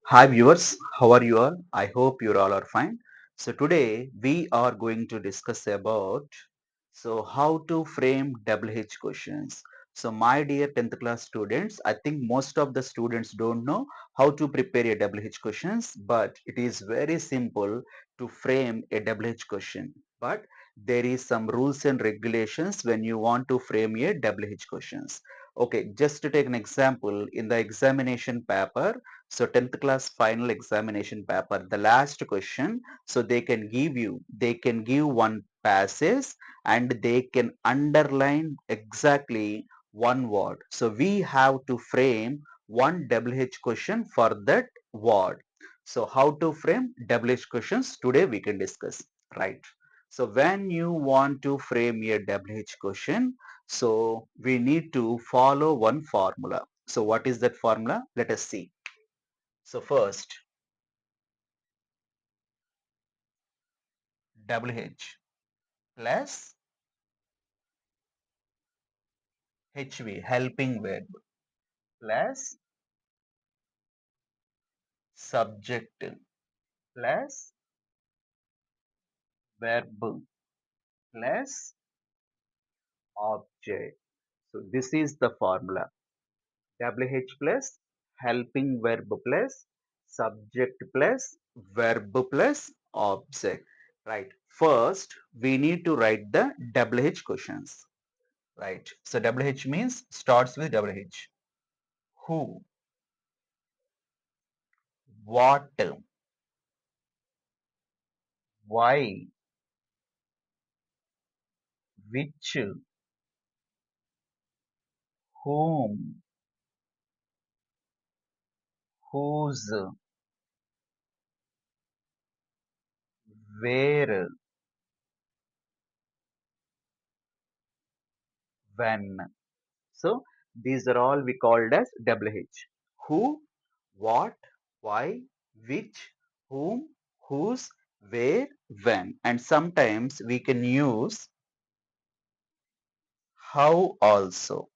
Hi viewers, how are you all? I hope you all are fine. So today we are going to discuss about how to frame WH questions. So my dear 10th class students, I think most of the students don't know how to prepare a WH questions, but it is very simple to frame a WH question. But there is some rules and regulations when you want to frame a WH questions. Okay, just to take an example, in the examination paper, so 10th class final examination paper, the last question, so they can give one passage and they can underline exactly one word. So we have to frame one WH question for that word. So how to frame WH questions today we can discuss, right? So when you want to frame a WH question, so we need to follow one formula. So what is that formula? Let us see. So first, WH plus HV, helping verb, plus subject, plus verb, plus object. So this is the formula. WH plus helping verb plus subject plus verb plus object. Right. First, we need to write the WH questions. Right. So WH means starts with WH. Who, what, why, which, whom, whose, where, when. So these are all we called as WH. Who, what, why, which, whom, whose, where, when. And sometimes we can use how also.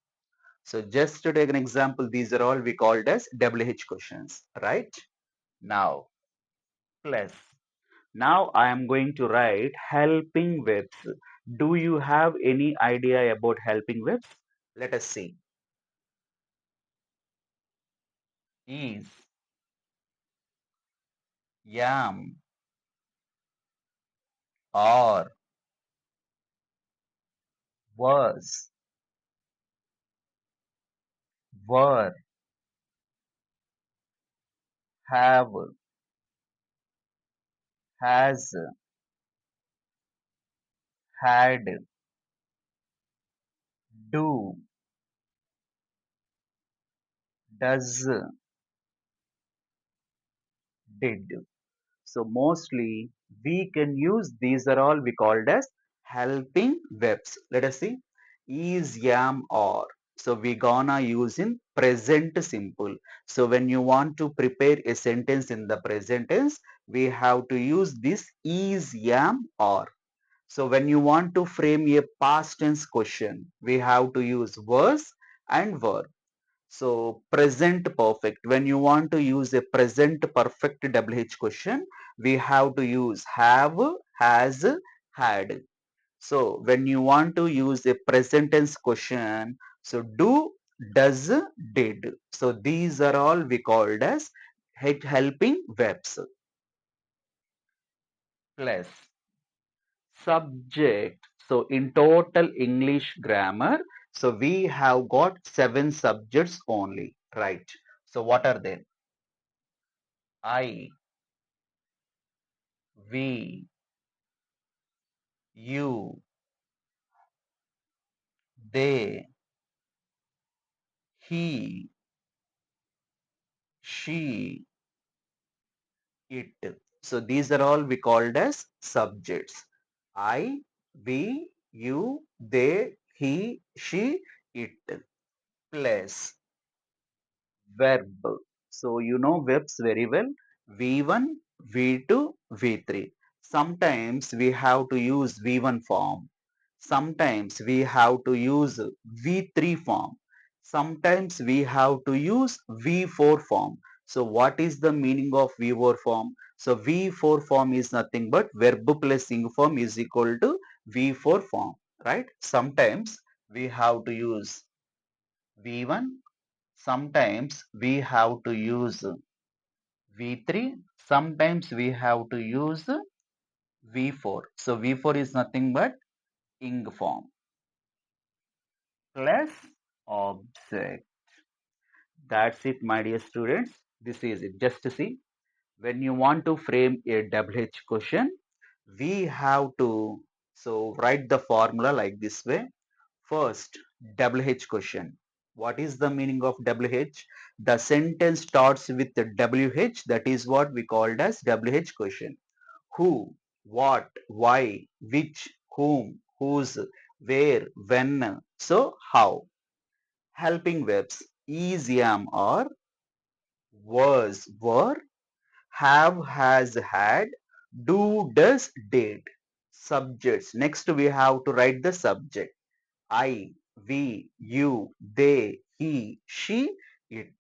So just to take an example, these are all we called as WH questions, right? Now, plus. Now I am going to write helping verbs. Do you have any idea about helping verbs? Let us see. Is, am, are, was, were, have, has, had, do, does, did. So mostly we can use these are all we called as helping verbs. Let us see. Is, am, are. So we gonna use in present simple. So when you want to prepare a sentence in the present tense, we have to use this is, am, are. So when you want to frame a past tense question, we have to use was and were. So present perfect. When you want to use a present perfect WH question, we have to use have, has, had. So when you want to use a present tense question, so do, does, did. So these are all we called as helping verbs. Plus subject. So in total English grammar, so we have got 7 subjects only, right? So what are they? I, we, you, they, he, she, it. So these are all we called as subjects. I, we, you, they, he, she, it. Plus verb. So you know verbs very well. V1, V2, V3. Sometimes we have to use V1 form. Sometimes we have to use V3 form. Sometimes we have to use V4 form. So what is the meaning of V4 form? So V4 form is nothing but verb plus ing form is equal to V4 form, right? Sometimes we have to use V1, sometimes we have to use V3, sometimes we have to use V4. So V4 is nothing but ing form plus object. That's it, my dear students. This is it. Just to see, when you want to frame a double H question, we have to write the formula like this way. First, double H question. What is the meaning of double H? The sentence starts with the WH. That is what we called as WH question. Who, what, why, which, whom, whose, where, when. So how? Helping verbs is, am, are, was, were, have, has, had, do, does, did. Subjects. Next we have to write the subject. I, we, you, they, he, she, it.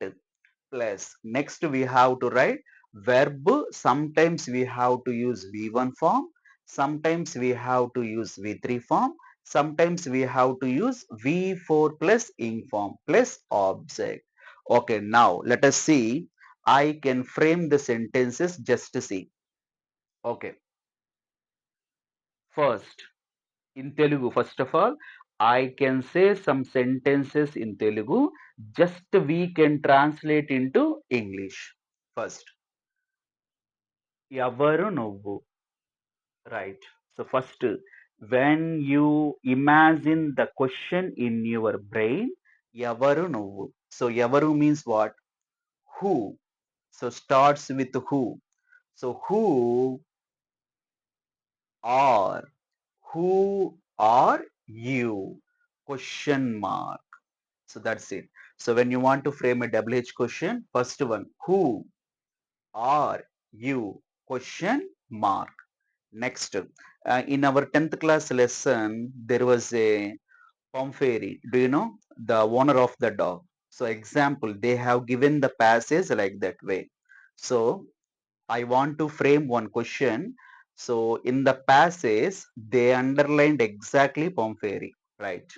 Plus next we have to write verb. Sometimes we have to use V1 form, sometimes we have to use V3 form, sometimes we have to use V4 plus ing form plus object. Okay, now let us see. I can frame the sentences just to see. Okay, first in Telugu, first of all, I can say some sentences in Telugu, just we can translate into English. First, ఎవరు నువ్వు, right? So first, when you imagine the question in your brain, ఎవరు నువ్వు. So ఎవరు means what? Who. So starts with who. So who are, who are you? Question mark. So that's it. So when you want to frame a WH question, first one, who are you? Question mark. Next, in our 10th class lesson, there was a Pomferi. Do you know the owner of the dog? So example, they have given the passage like that way. So I want to frame one question. So in the passage, they underlined exactly Pomferi, right?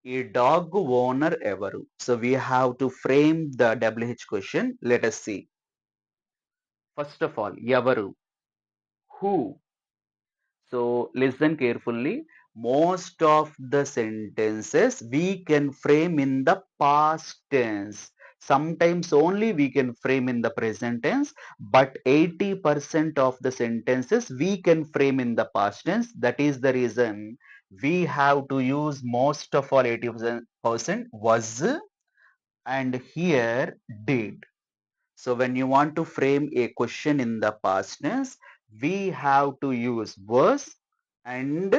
A dog owner ever. So we have to frame the WH question. Let us see. First of all, evaru, who. So listen carefully. Most of the sentences we can frame in the past tense. Sometimes only we can frame in the present tense, but 80% of the sentences we can frame in the past tense. That is the reason we have to use most of all 80% was and here did. So when you want to frame a question in the past tense, we have to use was and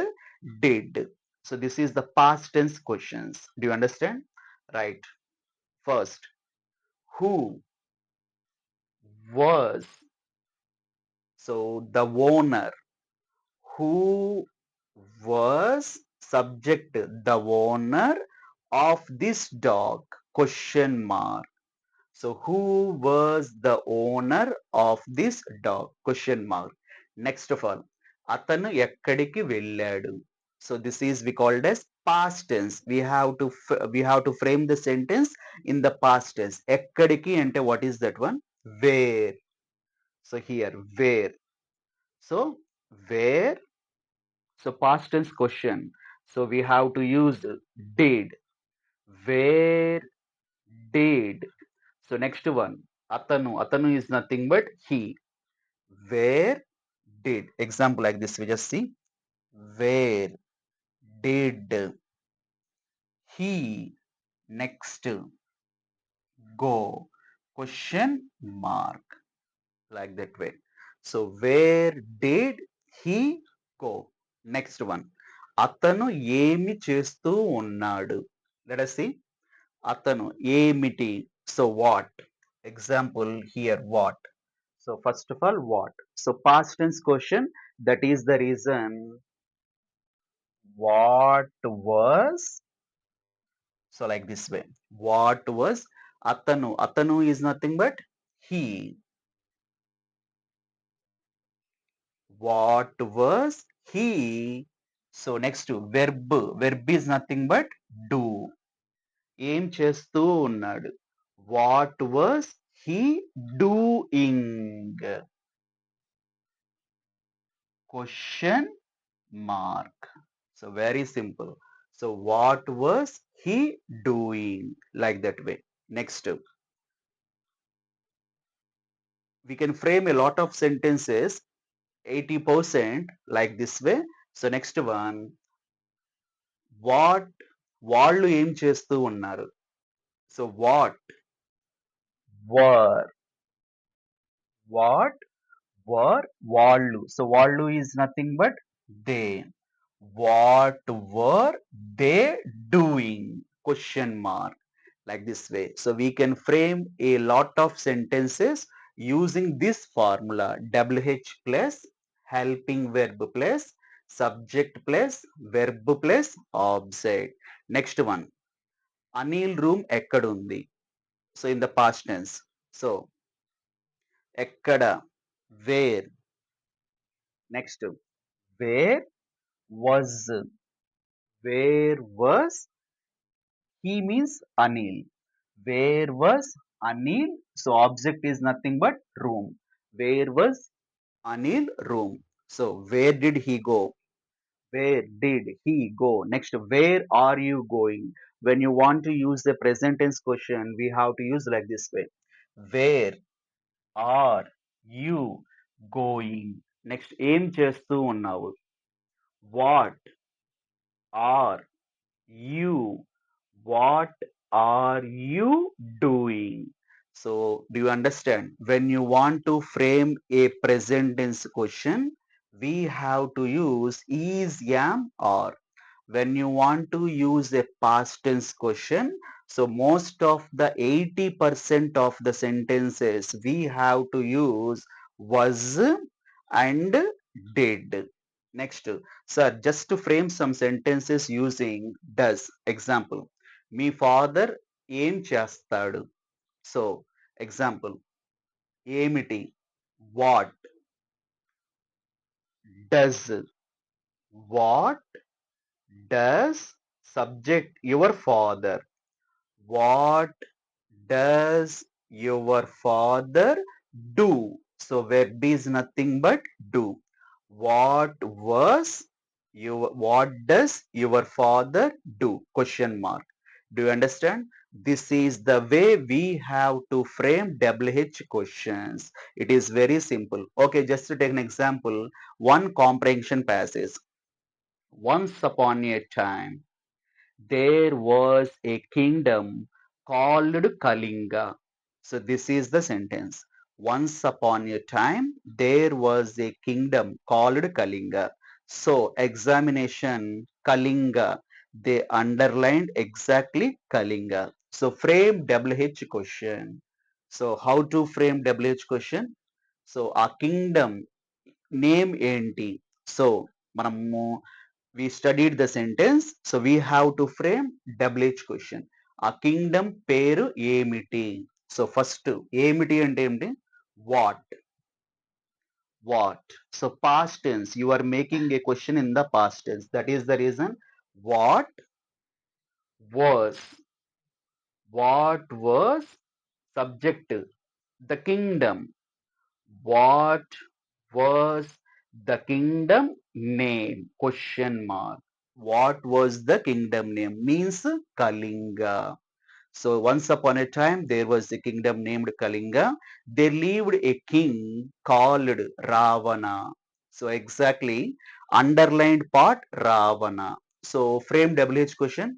did. So this is the past tense questions. Do you understand? Right. First, who was, so the owner, who was subject, the owner of this dog, question mark. So who was the owner of this dog? Question mark. Next of all, అతను ఎక్కడికి వెళ్ళాడు. So this is we called as past tense. We have to frame the sentence in the past tense. ఎక్కడికి అంటే what is that one? Where. So here where. So where. So past tense question. So we have to use did. Where did. So next one, atanu. Atanu is nothing but he. Where did. Example like this, we just see. Where did he next go? Question mark. Like that way. So where did he go? Next one. అతను ఏమి చేస్తూ ఉన్నాడు. Let us see. అతను ఏమిటి. So what? Example here what? So first of all, what? So past tense question, that is the reason what was. So like this way. What was atanu? Atanu is nothing but he? What was he? So next verb. Verb is nothing but do. ఏం చేస్తూ ఉన్నాడు? What was he doing? Question mark. So very simple. So what was he doing? Like that way. Next, we can frame a lot of sentences 80% like this way. So next one, what వాళ్ళు ఏం చేస్తూ ఉన్నారు? So were what were వాళ్ళు. So వాళ్ళు is nothing but they. What were they doing? Question mark. Like this way. So we can frame a lot of sentences using this formula WH plus helping verb plus subject plus verb plus object. Next one. Anil room ekkadundi. So in the past tense. So ekkada, where. Next, where was. Where was he means Anil. Where was Anil? So object is nothing but room. Where was Anil room? So where did he go? Where did he go? Next, where are you going? When you want to use the present tense question, we have to use like this way. Where are you going? Next, ఏం చేస్తూ ఉన్నావు? What are you? What are you doing? So, do you understand? When you want to frame a present tense question, we have to use is, am, or. When you want to use a past tense question, so most of the 80% of the sentences we have to use was and did. Next, sir, just to frame some sentences using does. Example, me father ఏం చేస్తాడు? So, example, ఏమిటి? What does? What does? Subject, your father. What does your father do? So verb is nothing but do. What does your father do? Question mark. Do you understand? This is the way we have to frame WH questions. It is very simple. Okay, just to take an example, one comprehension passage. Once upon a time, there was a kingdom called Kalinga. So this is the sentence. Once upon a time, there was a kingdom called Kalinga. So examination Kalinga. They underlined exactly Kalinga. So frame WH question. So how to frame WH question? So a kingdom name ఏంటి? So మనము we studied the sentence, so we have to frame WH question. ఆ Kingdom పేరు ఏమిటి? So first ఏమిటి అంటే ఏమిటి? What. So past tense, you are making a question in the past tense. That is the reason. What was. What was subject? The kingdom. What was the kingdom name? Question mark. What was the kingdom name? Means Kalinga. So once upon a time, there was a kingdom named Kalinga. There lived a king called Ravana. So exactly, underlined part Ravana. So frame WH question.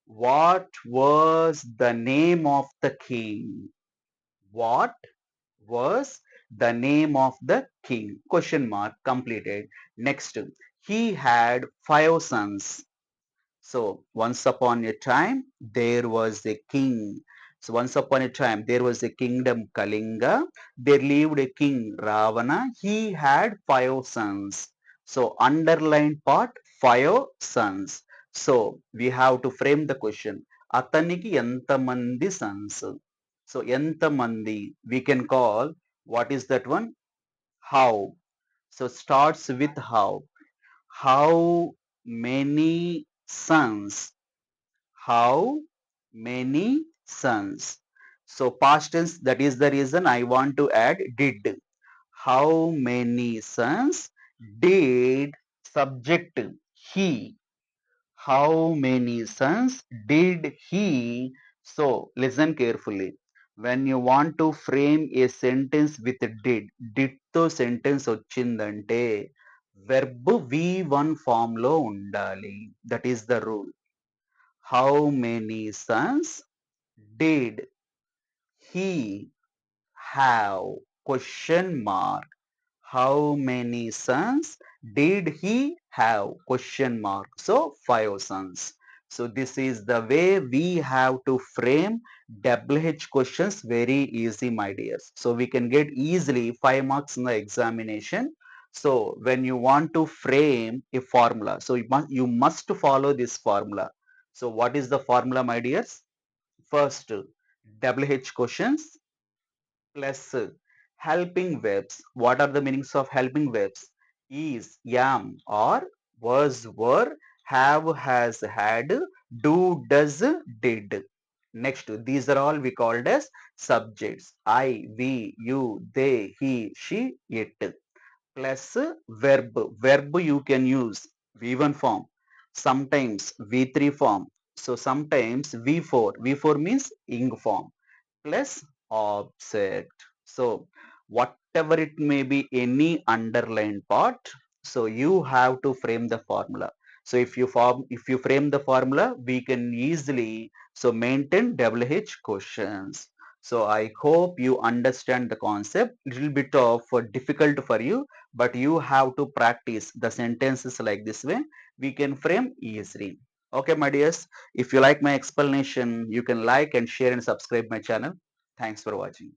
What was the name of the king? What was the name of the king? Question mark, completed. Next, he had 5 sons. So once upon a time there was a king. So once upon a time there was a kingdom Kalinga. There lived a king Ravana. He had 5 sons. So underline part, 5 sons. So we have to frame the question. అతనికి ఎంతమంది sons? So entamandi, we can call, what is that one? How. So starts with how. How many sons? How many sons? So past tense, that is the reason I want to add did. How many sons did, subject, he. How many sons did he? So listen carefully. When you want to frame a sentence with didతో sentence వచ్చిందంటే verb V1 form లో ఉండాలి. That is the rule. How many sons did he have? Question mark. How many sons did he have? Question mark. So 5 sons. So this is the way we have to frame WH questions. Very easy, my dears. So we can get easily 5 marks in the examination. So when you want to frame a formula, so you must follow this formula. So what is the formula, my dears? First, WH questions plus helping verbs. What are the meanings of helping verbs? Is, am, or was, were, have, has, had, do, does, did. Next, these are all we called as subjects. I, we, you, they, he, she, it. Plus verb. Verb you can use V1 form, sometimes V3 form. So sometimes V4. V4 means ing form plus object. So whatever it may be, any underlined part, so you have to frame the formula. So if you frame the formula, we can easily so maintain WH questions. So I hope you understand the concept. Little bit of difficult for you, but you have to practice the sentences like this way. We can frame easily. Okay, my dears. If you like my explanation, you can like and share and subscribe my channel. Thanks for watching.